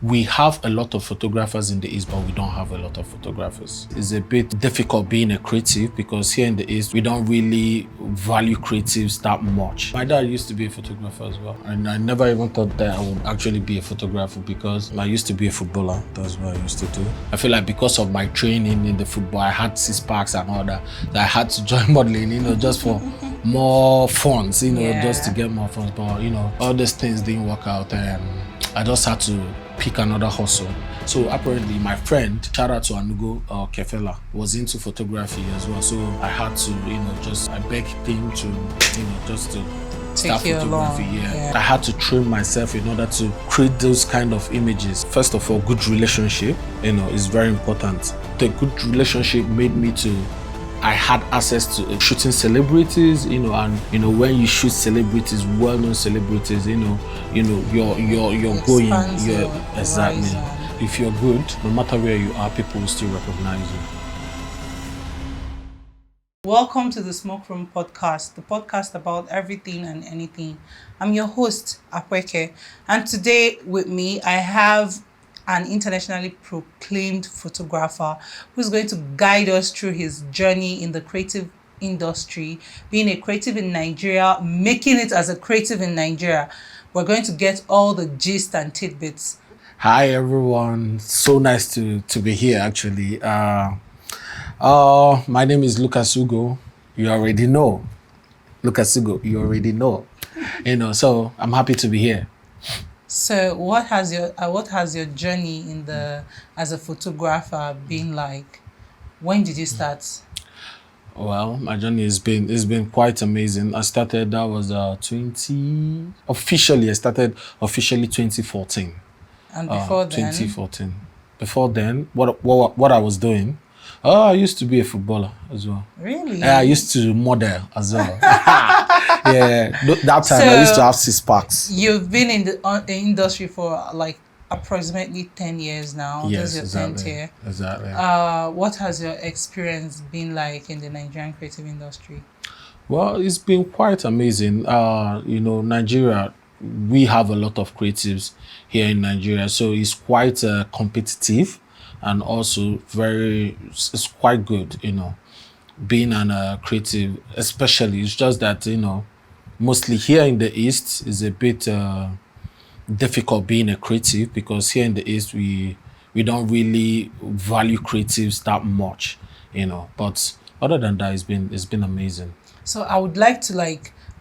We have a lot of photographers in the East, but we don't have a lot of photographers. It's a bit difficult being a creative because here in the East, we don't really value creatives that much. My dad used to be a photographer as well. And I never even thought that I would actually be a photographer because I used to be a footballer. That's what I used to do. I feel like because of my training in the football, I had 6 packs and all that I had to join modeling, just for more funds, just to get more funds. But, all these things didn't work out and I just had to pick another hustle. So apparently my friend, shout out to Anugo Kefela, was into photography as well. So I had to, I begged him to, just to start photography. Yeah. I had to train myself in order to create those kind of images. First of all, good relationship, is very important. The good relationship made me to I had access to shooting celebrities, and when you shoot celebrities, well-known celebrities, you're going, exactly. If you're good, no matter where you are, people will still recognize you. Welcome to the Smoke Room Podcast, the podcast about everything and anything. I'm your host, Apweke, and today with me, I have an internationally proclaimed photographer who's going to guide us through his journey in the creative industry, being a creative in Nigeria, making it as a creative in Nigeria. We're going to get all the gist and tidbits. Hi, everyone. So nice to be here, actually. My name is Lucas Ugo. You already know. Lucas Ugo, you already know. So I'm happy to be here. So what has your journey as a photographer been like? When did you start? Well, my journey has been quite amazing. I started 2014. And before then? 2014. Before then, what I was doing, I used to be a footballer as well. Really? I used to model as well. Yeah, that time I used to have 6 packs. You've been in the industry for like approximately 10 years now. Yes, this is your 10th year. Exactly. What has your experience been like in the Nigerian creative industry? Well, it's been quite amazing. Nigeria, we have a lot of creatives here in Nigeria, so it's quite competitive and also it's quite good, being a creative, especially. It's just that, mostly here in the East is a bit difficult being a creative because here in the East we don't really value creatives that much, but other than that, it's been amazing. So I would like to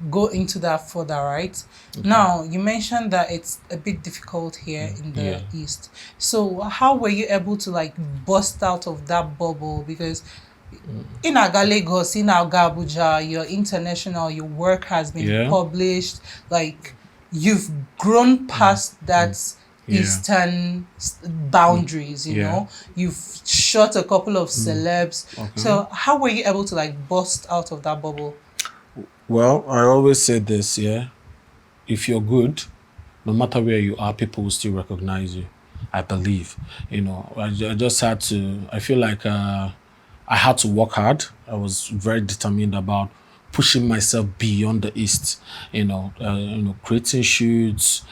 go into that further, right? Okay. Now, you mentioned that it's a bit difficult here in the East. So how were you able to bust out of that bubble? Because in Aga Lagos, in Aga Abuja, you're international, your work has been published, you've grown past that Eastern boundaries, you know? You've shot a couple of celebs. Okay. So how were you able to bust out of that bubble? Well, I always say this, if you're good, no matter where you are, people will still recognize you, I believe. I just had to, I feel like I had to work hard. I was very determined about pushing myself beyond the East, creating shoots,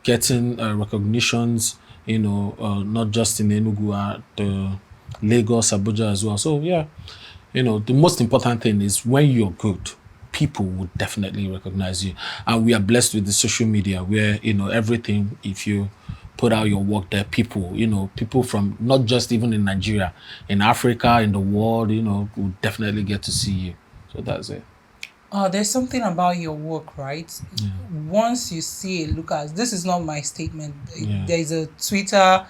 getting recognitions, not just in Enugu, the Lagos, Abuja as well. So, the most important thing is when you're good, people will definitely recognize you. And we are blessed with the social media where, everything, if you put out your work there, people from not just even in Nigeria, in Africa, in the world, will definitely get to see you. So that's it. There's something about your work, right? Yeah. Once you see it, Lucas, this is not my statement. Yeah. There's a Twitter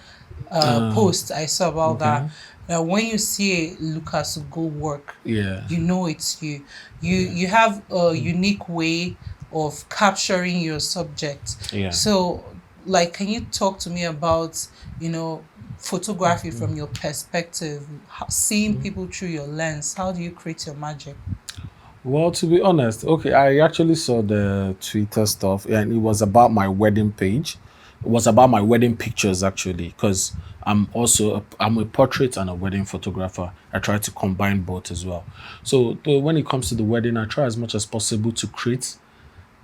post I saw about that. Now, when you see Lucas Ugo work, you know it's you. You have a unique way of capturing your subject. Yeah. So, can you talk to me about, photography from your perspective, seeing people through your lens? How do you create your magic? Well, to be honest, I actually saw the Twitter stuff and it was about my wedding page. It was about my wedding pictures, actually, because I'm a portrait and a wedding photographer. I try to combine both as well. So when it comes to the wedding, I try as much as possible to create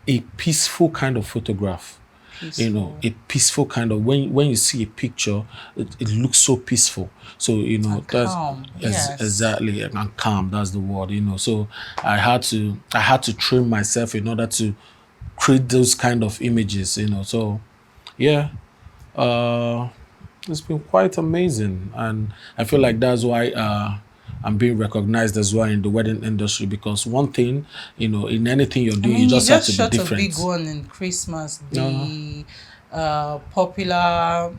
a peaceful kind of photograph. Peaceful. a peaceful kind of, when you see a picture, it looks so peaceful. So And that's calm. Yes. exactly, and calm, that's the word. So I had to train myself in order to create those kind of images. So yeah, uh it's been quite amazing, and I feel like that's why I'm being recognized as well in the wedding industry, because one thing, in anything you're I doing, you mean, you just have just to be shot a big different. one in Christmas. Uh, The popular,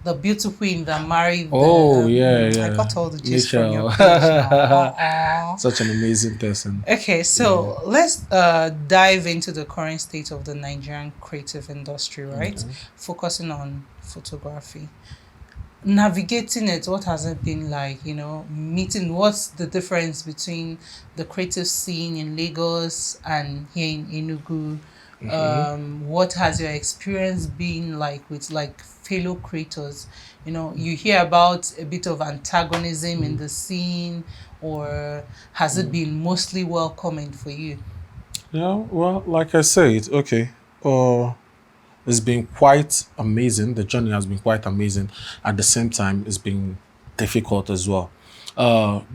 the beautiful queen that married oh the. yeah, I yeah, got all the gist from your Michelle, page now. such an amazing person. Okay, Yeah. so let's dive into the current state of the Nigerian creative industry, right? Okay. Focusing on photography. Navigating it, what has it been like? Meeting, what's the difference between the creative scene in Lagos and here in Enugu? What has your experience been like with like fellow creators? You hear about a bit of antagonism in the scene, or has it been mostly welcoming for you? Yeah, well, like I said, okay. It's been quite amazing. The journey has been quite amazing. At the same time, it's been difficult as well.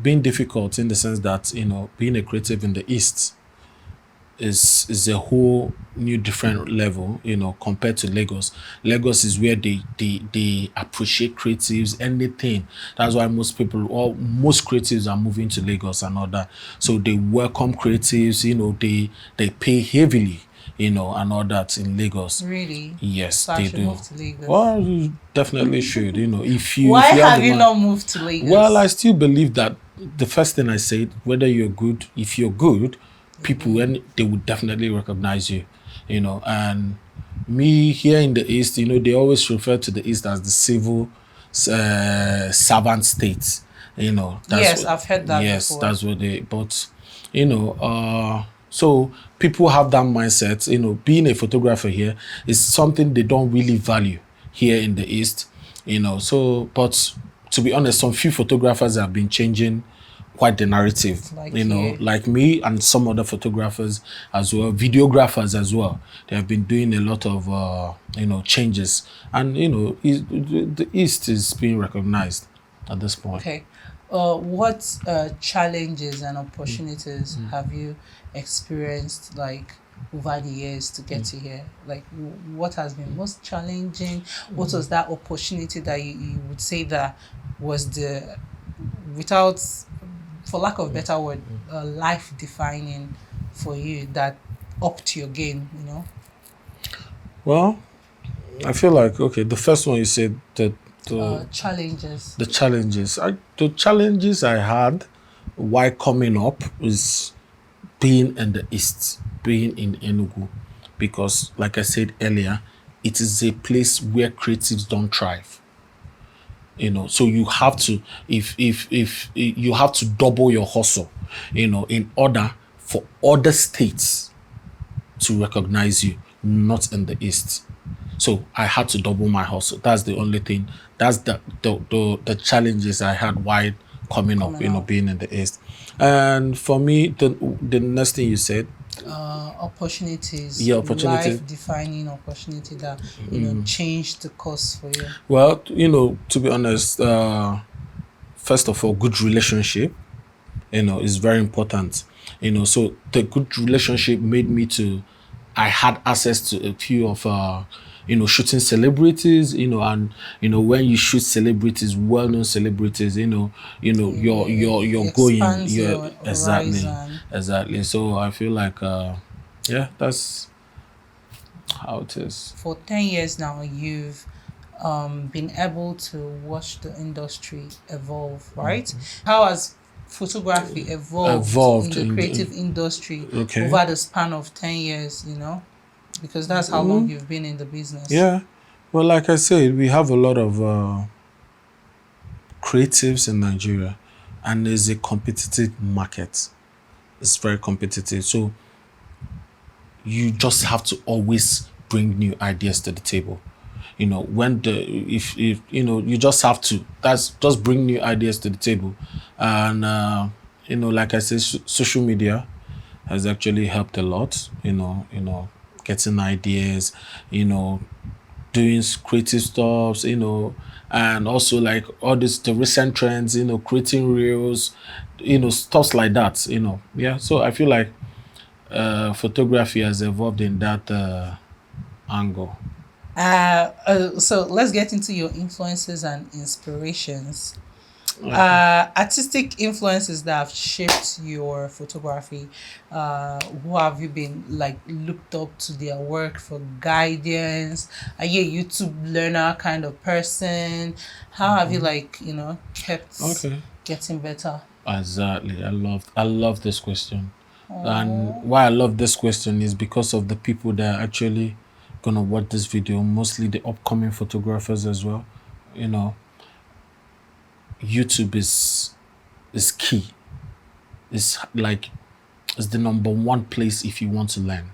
Being difficult in the sense that, being a creative in the East is a whole new different level, compared to Lagos. Lagos is where they appreciate creatives, anything. That's why most people, or most creatives, are moving to Lagos and all that. So they welcome creatives, they pay heavily, and all that in Lagos. Really? Yes, So I they should do. move to Lagos. Well, you definitely should, Why if you have have the you money. not moved to Well, I Lagos? still believe that the first thing I said, whether you're good, if you're good, people, and they would definitely recognize you, and me here in the East, they always refer to the East as the civil servant state. That's Yes, what, I've heard that yes, before. that's what they, but, so people have that mindset, being a photographer here is something they don't really value here in the East, so, but to be honest, some few photographers have been changing quite the narrative, Like you. like me and some other photographers as well, videographers as well. They have been doing a lot of, changes, and, the East is being recognized at this point. Okay. What challenges and opportunities have you experienced like over the years to get to here? Like, what has been most challenging? What was that opportunity that you would say that was the, without, for lack of better word, life defining for you, that upped your game? Well, I feel like, okay, the first one you said, that the Challenges. the challenges I had while coming up is being in the East, being in Enugu, because, like I said earlier, it is a place where creatives don't thrive. So you have to, if you have to double your hustle, in order for other states to recognize you, not in the East. So I had to double my hustle. That's the only thing. That's the challenges I had while coming up, Coming up. being in the East. And for me, the next thing you said, Opportunities, yeah, opportunity. life defining opportunity that changed the course for you. Well, to be honest, first of all, good relationship, is very important. So the good relationship made me to, I had access to a few of, shooting celebrities, and when you shoot celebrities, well-known celebrities, you're going, Expands yeah, your exactly, horizon. exactly. So I feel like, yeah, that's how it is. For 10 years now, you've been able to watch the industry evolve, right? How has photography evolved in Evolved the in creative industry okay. over the span of 10 years, Because that's how long you've been in the business. Yeah. Well, like I said, we have a lot of creatives in Nigeria, and there's a competitive market. It's very competitive. So you just have to always bring new ideas to the table. When if you just have to, that's just bring new ideas to the table. And like I said, social media has actually helped a lot, getting ideas, doing creative stuff, and also like all this the recent trends, creating reels, stuff like that, Yeah. So I feel like photography has evolved in that angle. So let's get into your influences and inspirations. Okay. Artistic influences that have shaped your photography. Who have you been like looked up to their work for guidance? Are you a YouTube learner kind of person? How have you kept Okay. getting better? Exactly. I love this question. And why I love this question is because of the people that are actually gonna watch this video, mostly the upcoming photographers as well. YouTube is key. It's like it's the number one place if you want to learn.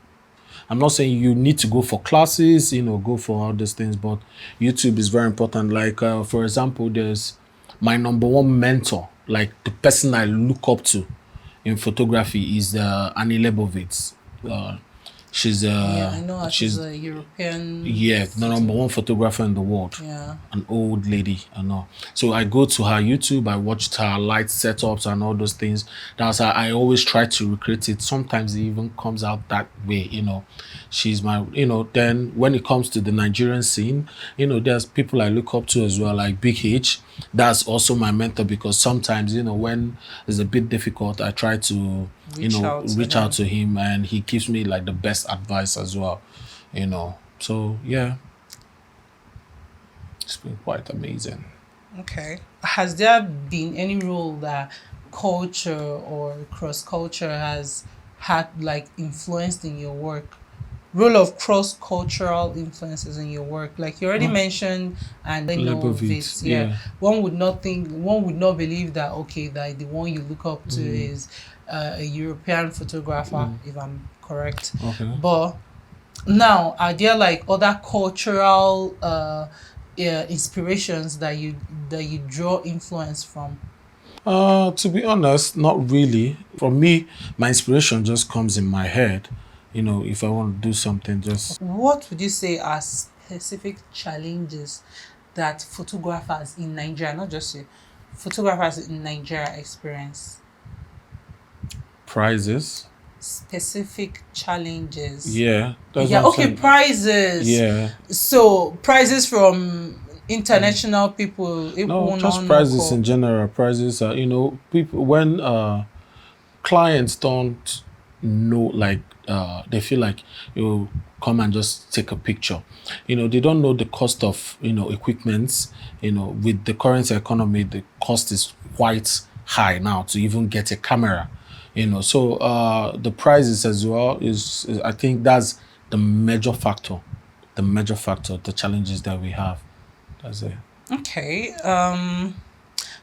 I'm not saying you need to go for classes, go for all these things, but YouTube is very important. Like, for example, there's my number one mentor, like the person I look up to in photography is Annie Leibovitz. She's I know her. She's a European. Yeah, the number one photographer in the world. Yeah. An old lady, I know. So I go to her YouTube, I watched her light setups and all those things. That's how I always try to recreate it. Sometimes it even comes out that way, She's my, then when it comes to the Nigerian scene, there's people I look up to as well, like Big H. That's also my mentor because sometimes, when it's a bit difficult, I try to reach out to him, and he gives me like the best advice as well, So yeah, it's been quite amazing. Okay. Has there been any role that culture or cross culture has had like influenced in your work? Role of cross cultural influences in your work, like you already mentioned, and I know of it. Yeah. One would not believe that that the one you look up to is a European photographer, if I'm correct. Okay. But now, are there like other cultural inspirations that you draw influence from? To be honest, not really. For me, my inspiration just comes in my head. If I want to do something, just... What would you say are specific challenges that photographers in Nigeria, not just you, photographers in Nigeria experience? Prices. Specific challenges. Yeah. Okay, prices. Yeah. So prices from international people. No, just prices in general. Prices are, people when clients don't know, like they feel like you come and just take a picture. They don't know the cost of equipments. With the current economy, the cost is quite high now to even get a camera. So the prices as well is I think that's the major factor. The challenges that we have. That's it. Okay.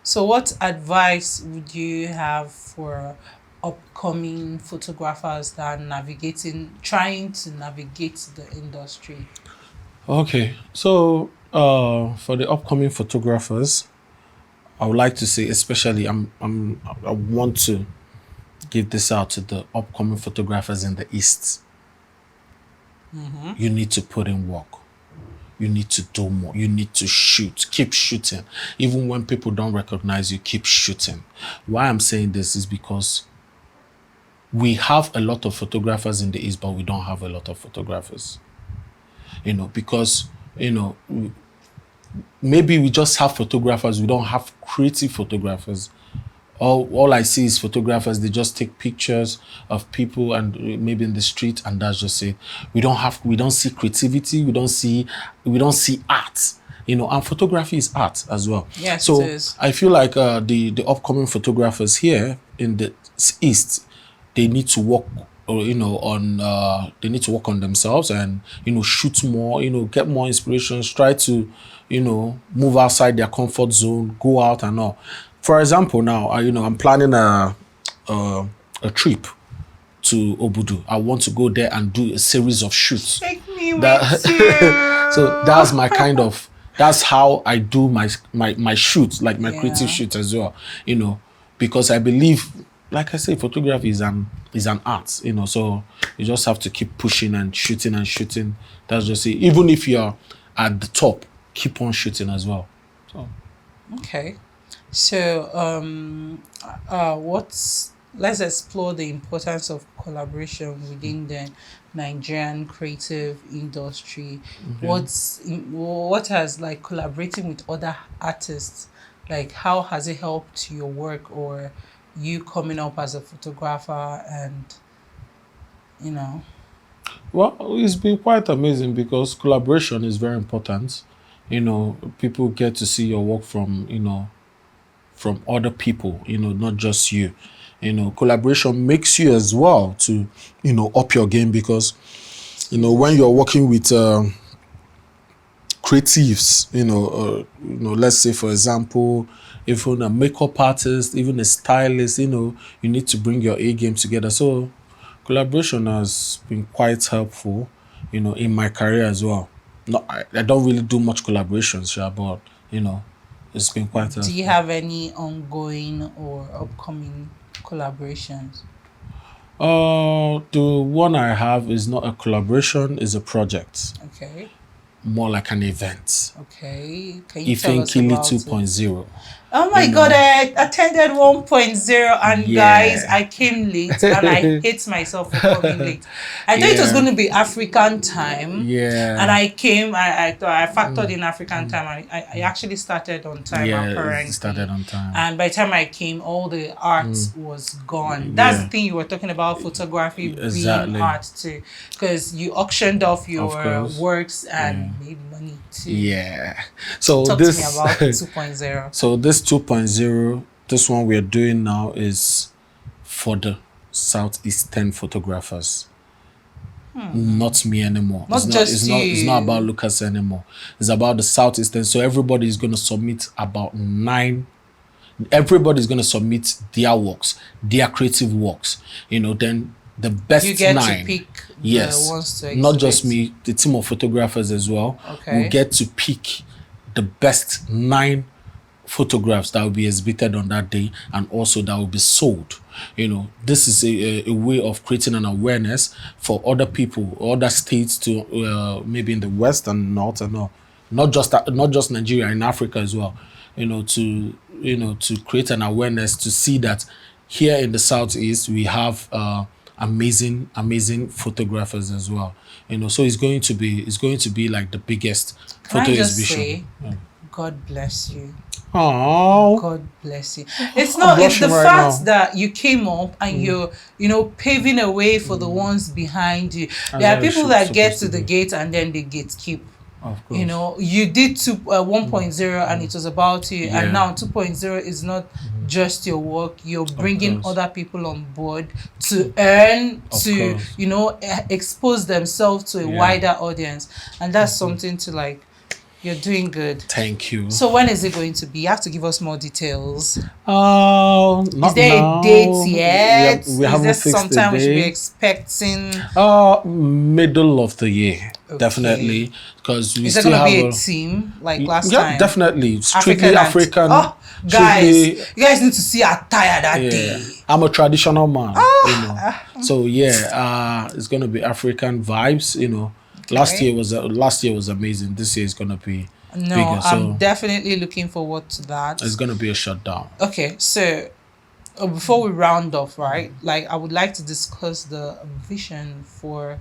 So what advice would you have for upcoming photographers that are trying to navigate the industry? Okay. So for the upcoming photographers, I would like to say, especially I want to give this out to the upcoming photographers in the East. You need to put in work. You need to do more. You need to shoot. Keep shooting. Even when people don't recognize you, keep shooting. Why I'm saying this is because we have a lot of photographers in the East, but we don't have a lot of photographers. Because, maybe we just have photographers. We don't have creative photographers. All I see is photographers. They just take pictures of people and maybe in the street, and that's just it. We don't see creativity. We don't see art. And photography is art as well. Yes, so it is. I feel like the upcoming photographers here in the East, they need to work they need to work on themselves and shoot more, get more inspirations, try to move outside their comfort zone, go out and all. For example, now I'm planning a trip to Obudu. I want to go there and do a series of shoots. Take me with you. So that's how I do my shoots, like my creative shoots as well. Because I believe like I say, photography is an art, you know. So you just have to keep pushing and shooting and shooting. That's just it. Even if you're at the top, keep on shooting as well. So Okay. So, let's explore the importance of collaboration within the Nigerian creative industry. What has like collaborating with other artists, like how has it helped your work or you coming up as a photographer and you know? well, it's been quite amazing because collaboration is very important. You know, people get to see your work from, you know, from other people, you know, not just you. You know, collaboration makes you as well to, you know, up your game because, you know, when you're working with creatives, you know, let's say, for example, even a makeup artist, even a stylist, you know, you need to bring your A game together. So collaboration has been quite helpful, you know, in my career as well. No, I don't really do much collaborations, sure, but, you know, it's been quite Do you helpful. have any ongoing or upcoming collaborations? The one I have is not a collaboration, is a project, Okay. more like an event. Okay. Can you tell us Ifenkili about it? 2.0. Oh my You god, know. I attended 1.0 and guys, Yeah. I came late and I hate myself for coming late. I thought it was Yeah. going to be African time. Yeah. And I came, I thought I factored in African time. I actually started on time Yeah, apparently. it started on time. And by the time I came, all the art was gone. That's Yeah. the thing you were talking about photography Exactly. being art too. Because you auctioned off your course. works and made money too. Yeah. So Talk this to me about 2.0. so this 2.0, this one we're doing now is for the Southeastern photographers. Not me anymore. Not just it's not you. about Lucas anymore. It's about the Southeastern. So everybody is going to submit about 9. Everybody is going to submit their works, their creative works. You know, then the best You get 9. to pick Yes, the ones to not just exhibit. me, the team of photographers as well. Okay. We get to pick the best 9 photographs that will be exhibited on that day and also that will be sold. You know, this is a way of creating an awareness for other people, other states to maybe in the West and North and all. Not just Nigeria, in Africa as well. You know, to create an awareness to see that here in the Southeast we have amazing photographers as well. You know, so it's going to be like the biggest Can photo I just exhibition. say, God bless you. Oh, God bless you. It's not. It's the blushing right fact now. that you came up and you're, paving a way for the ones behind you. There that are is people that get supposed to to the be. gate and then they gatekeep. Of course. You know, you did 1.0 and it was about you, Yeah. and now 2.0 is not just your work. You're bringing course. other people on board to earn, Of to course. expose themselves to a Yeah. wider audience, and that's something to like. You're doing good. Thank you. So when is it going to be? You have to give us more details. Not Is there now. a date yet? We haven't Is there fixed the sometime we should be date. expecting? Middle of the year, Okay. definitely, because we Is there still gonna have be a team like last yeah, time? definitely. Strictly and- African. Oh, guys, strictly- you guys need to see attire that yeah. day. I'm a traditional man, you know. So yeah, it's gonna be African vibes, you know. Last Okay. year was amazing. This year is gonna be No, bigger. So I'm definitely looking forward to that. it's gonna be a shutdown. Okay, so before we round off, right? Like I would like to discuss the vision for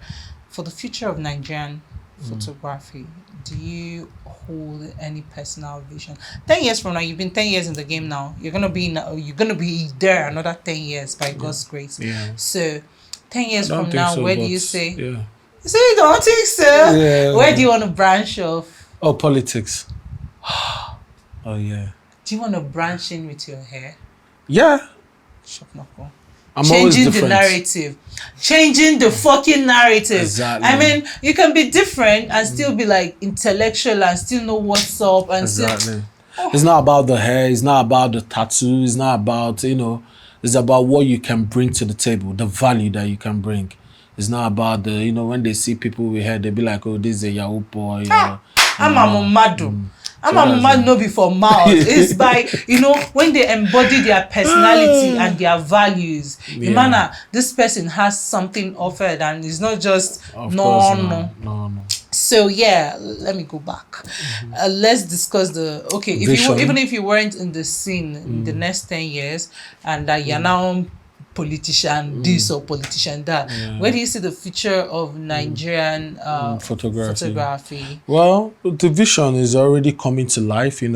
the future of Nigerian photography. Do you hold any personal vision? 10 years from now, you've been 10 years in the game now. You're gonna be there another 10 years by God's grace. Yeah. So 10 years I don't from think now, so, where do but, you say? Yeah. You say you don't think so? Yeah. Where do you want to branch off? Oh, politics. Oh yeah. Do you want to branch in with your hair? Yeah. Shock knuckle. I'm always Changing the different. narrative. Changing the fucking narrative. Exactly. I mean, you can be different and still be like intellectual and still know what's up and still. Exactly. It's not about the hair. It's not about the tattoo. It's not about, you know, it's about what you can bring to the table, the value that you can bring. It's not about when they see people with hair, they be like, oh, this is a Yahoo boy. I'm a Momadu. I'm So a that's man it. no be for mouth. It's by, when they embody their personality and their values. Yeah. Imana, this person has something offered and it's not just Of course, no. no. So yeah, let me go back. Let's discuss if Vision. even if you weren't in the scene in the next 10 years and that you're now politician this or politician that, where do you see the future of Nigerian photography? Well, the vision is already coming to life, being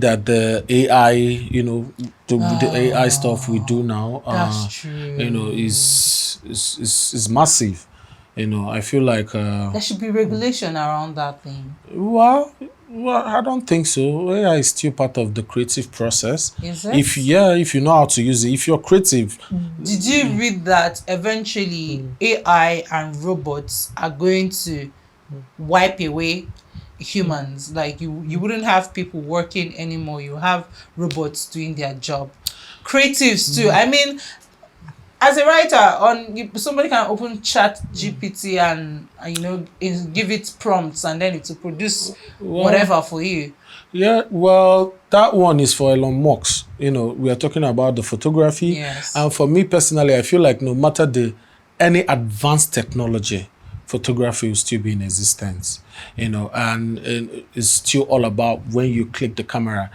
that the AI, the AI stuff we do now, That's true. is massive. I feel like, There should be regulation around that thing. well, I don't think so. AI is still part of the creative process. Is it? If you know how to use it, if you're creative, Did you read that eventually AI and robots are going to wipe away humans? Like you wouldn't have people working anymore. You have robots doing their job. Creatives too. I mean, as a writer, somebody can open Chat GPT and give it prompts and then it will produce whatever for you. Yeah, well, that one is for Elon Musk. We are talking about the photography. Yes. And for me personally, I feel like no matter any advanced technology, photography will still be in existence. And it's still all about when you click the camera.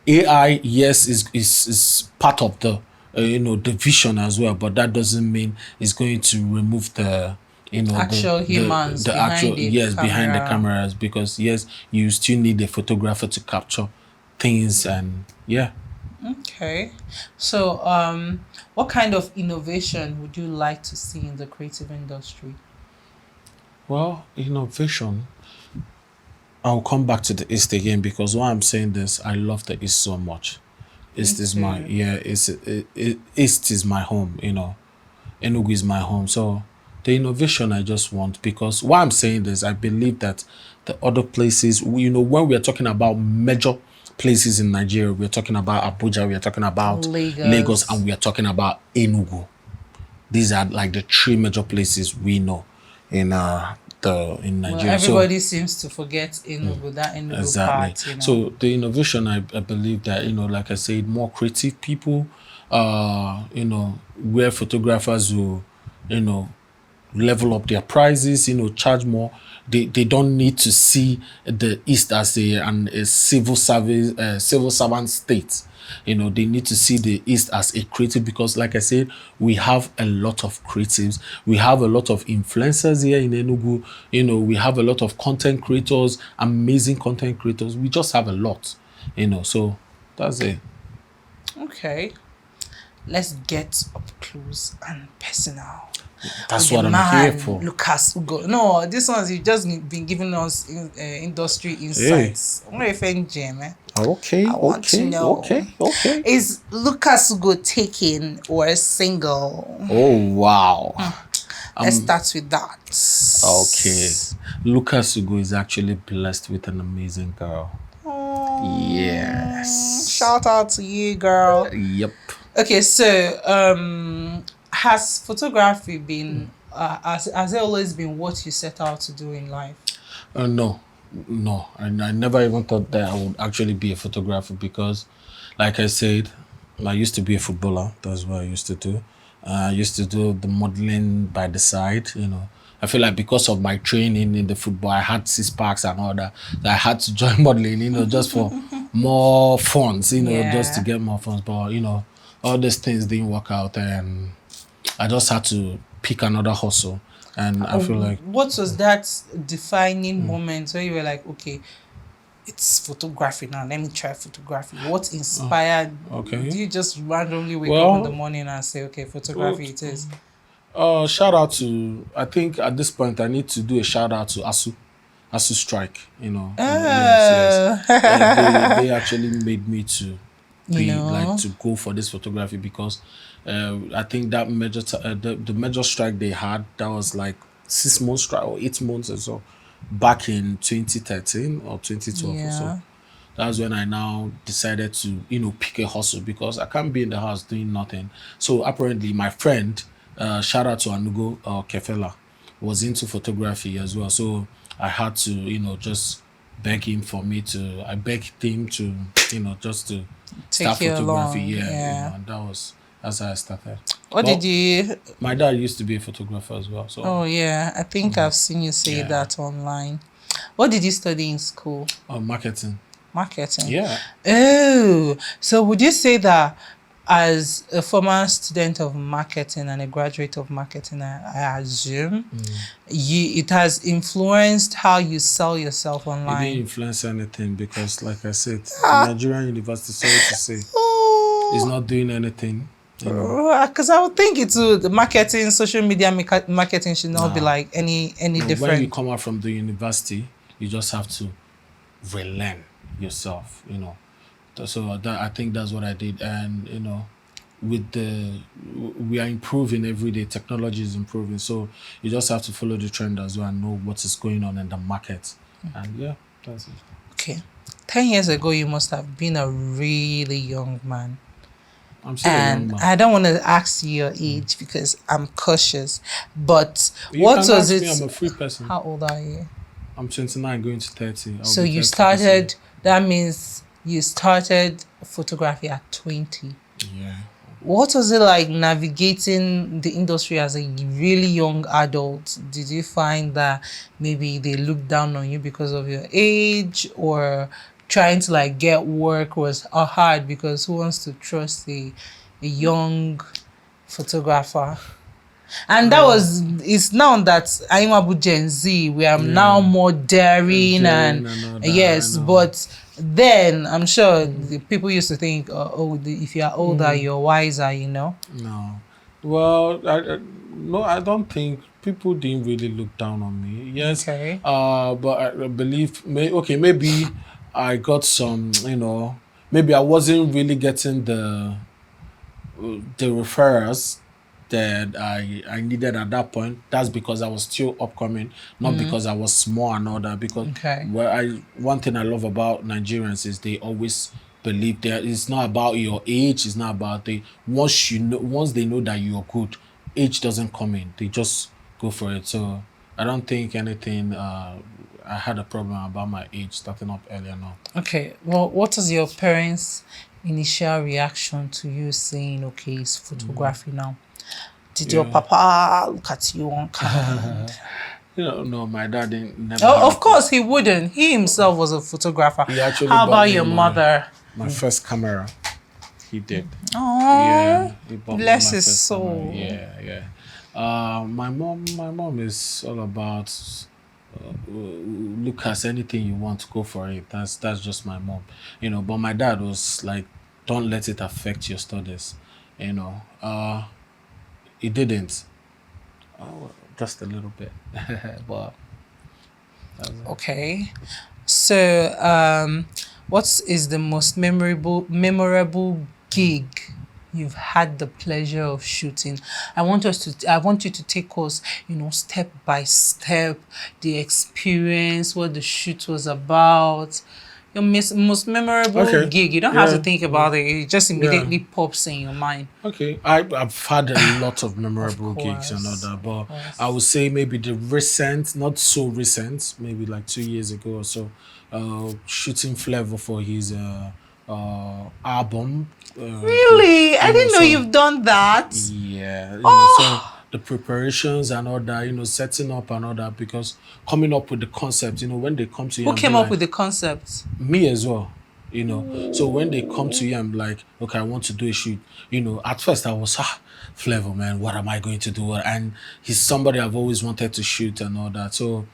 AI, yes, is part of the the vision as well, but that doesn't mean it's going to remove the actual humans the behind actual the behind the camera. cameras, because yes, you still need a photographer to capture things. And yeah. Okay. So what kind of innovation would you like to see in the creative industry? Well, innovation, I'll come back to the East again, because why I'm saying this, I love the East so much. East is my East is my home. Enugu is my home. So the innovation I just want, because why I'm saying this, I believe that the other places, when we are talking about major places in Nigeria, we're talking about Abuja, we are talking about Lagos, and we are talking about Enugu. These are like the three major places we know in Nigeria. Well, everybody seems to forget Enugu, that Enugu exactly. part. So the innovation, I believe that, like I said, more creative people, where photographers will, level up their prices, charge more. They don't need to see the East as a civil servant state. They need to see the East as a creative, because like I said, we have a lot of creatives. We have a lot of influencers here in Enugu. We have a lot of content creators, amazing content creators. We just have a lot, so that's it. Okay. Let's get up close and personal. That's what I'm here for. Lucas Ugo. No, this one's you've just been giving us industry insights. I'm not offend Jim. Okay, I want to know. Okay. Is Lucas Ugo taken or single? Oh wow. Let's start with that. Okay. Lucas Ugo is actually blessed with an amazing girl. Yes. Shout out to you, girl. Yep. Okay, so has photography been has it always been what you set out to do in life? No. I never even thought that I would actually be a photographer, because like I said, I used to be a footballer. That's what I used to do. I used to do the modeling by the side. I feel like because of my training in the football, I had 6 packs and all that I had to join modeling, just for more funds, just to get more funds. But, all these things didn't work out, and I just had to pick another hustle. And I feel like... What was that defining moment where you were like, okay, it's photography now, let me try photography? What inspired? Okay. Do you just randomly wake up in the morning and say, okay, photography it is? Shout out to, I think at this point I need to do a shout out to ASU Strike, Yes. They actually made me to to go for this photography, because I think that major the major strike they had, that was like 6 months strike or 8 months or so, back in 2013 or 2012 or so. That's when I now decided to pick a hustle, because I can't be in the house doing nothing. So apparently my friend, shout out to Anugo Kefela, was into photography as well. So I had to just begging for me to. I begged him to, just to start Take you photography. along. Yeah, Yeah. and that's how I started. What did But you? my dad used to be a photographer as well, so Oh yeah, I think I've seen you say yeah. that online. What did you study in school? Marketing. Marketing. Yeah, Oh, so would you say that as a former student of marketing and a graduate of marketing, I assume it has influenced how you sell yourself it didn't online? influence anything because, like I said, the Nigerian university, sorry to say, is Oh, not doing anything. because I would think it would. The marketing, social media marketing should not be Nah. like any No, when you different. come out from the university, you just have to relearn yourself. So I think that's what I did, and with we are improving every day. Technology is improving, so you just have to follow the trend as well and know what is going on in the market. And yeah, that's it. Okay, 10 years ago, you must have been a really young man. I'm still a young And man. I don't want to ask you your age because I'm cautious. But You what can was ask it? me. I'm a free person. How old are you? I'm 29, going to 30. I'll So be you 30 this started. That means you started photography at 20. year. Yeah. What was it like navigating the industry as a really young adult? Did you find that maybe they looked down on you because of your age, or trying to like get work was hard because who wants to trust a young photographer? And that was, it's now that I'm about Gen Z, we are now more daring and all that, yes, I know. but then I'm sure the people used to think, if you are older, you're wiser, No. Well, no, I don't think people didn't really look down on me. Yes, Okay. but I believe, maybe I got some, maybe I wasn't really getting the referrals that I needed at that point. That's because I was still upcoming, not because I was small and all that. Because Okay. one thing I love about Nigerians is they always believe that it's not about your age, it's not about once they know that you're good, age doesn't come in. They just go for it. So I don't think anything I had a problem about my age starting up earlier now. Okay. Well, what was your parents' initial reaction to you saying, okay, it's photography now? Did your papa look at you on camera? No, my dad didn't never. Oh, of course he wouldn't. He himself was a photographer. He actually How bought about me your mother? My first camera. He did. Oh, Yeah, he bought me bless my his first camera. soul. Yeah. My mom is all about Lucas, anything you want, go for it. That's just my mom, But my dad was like, don't let it affect your studies, It didn't. Oh, just a little bit, but Okay. So, what is the most memorable gig you've had the pleasure of shooting? I want you to take us, step by step, the experience, what the shoot was about. Your most memorable Okay. gig. You don't have to Yeah. think about it. It just immediately pops in your mind. Okay, I've had a lot of memorable Of gigs and all course, that, but course. I would say maybe the recent, not so recent, maybe like 2 years ago or so, shooting Flavor for his album. Really? I didn't know so- you've done that. Yeah, so the preparations and all that, setting up and all that, because coming up with the concept, when they come to you, Who and came be up like, with the concept? me as well. So when they come to you, I'm like, okay, I want to do a shoot. At first I was Flavor, man, what am I going to do? And he's somebody I've always wanted to shoot and all that. So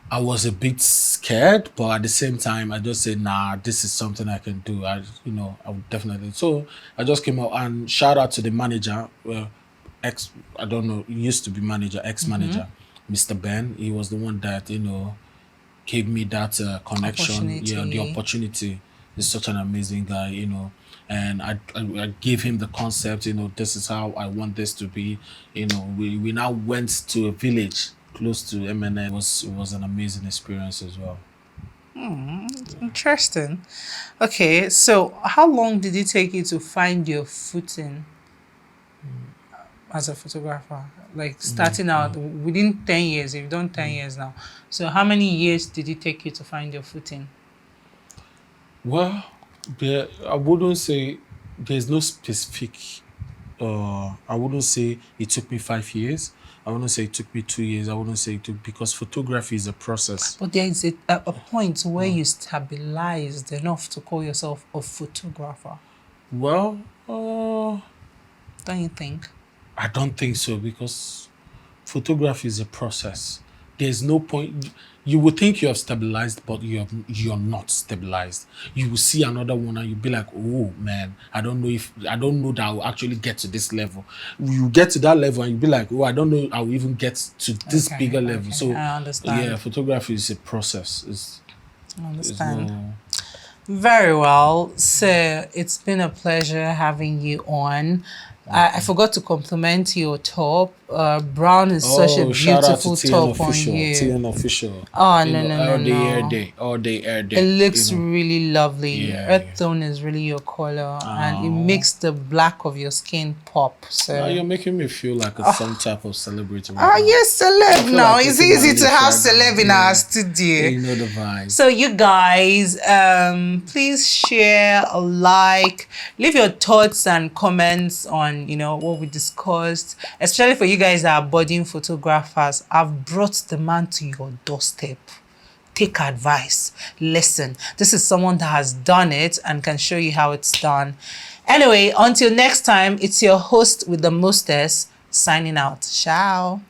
I was a bit scared, but at the same time I just said, nah, this is something I can do. I would definitely. So I just came out, and shout out to the manager, I don't know, he used to be manager, ex-manager, Mr. Ben. He was the one that, gave me that connection. Yeah, the Opportunity. opportunity. He's such an amazing guy, and I gave him the concept. This is how I want this to be. We now went to a village close to MNN. It was an amazing experience as well. Interesting. Okay, so how long did it take you to find your footing? as a photographer? Like starting out within 10 years, you've done 10 years now. So how many years did it take you to find your footing? Well, I wouldn't say there's no specific. I wouldn't say it took me 5 years. I wouldn't say it took me 2 years. I wouldn't say it took, because photography is a process. But there is a point where you stabilized enough to call yourself a photographer. Well, Don't you think? I don't think so, because photography is a process. There's no point. You would think you have stabilized, but you're not stabilized. You will see another one and you'll be like, oh man, I don't know that I'll actually get to this level. You get to that level and you'll be like, oh, I don't know I'll even get to this bigger level. So I understand. yeah, photography is a process. I understand. Very well. So it's been a pleasure having you on. I forgot to compliment your top. Brown is such a beautiful top on you. TN Official. Oh, no. All day, air day. It looks really lovely. Earth tone is really your color, and it makes the black of your skin pop. So you're making me feel like some type of celebrity. Yes, celeb now. Like it's easy to have celeb in our studio. You know the vibe. So you guys, please share, like, leave your thoughts and comments on what we discussed, especially for you guys that are budding photographers. I've brought the man to your doorstep. Take advice, listen. This is someone that has done it and can show you how it's done. Anyway, until next time, it's your host with the mostest signing out. Ciao.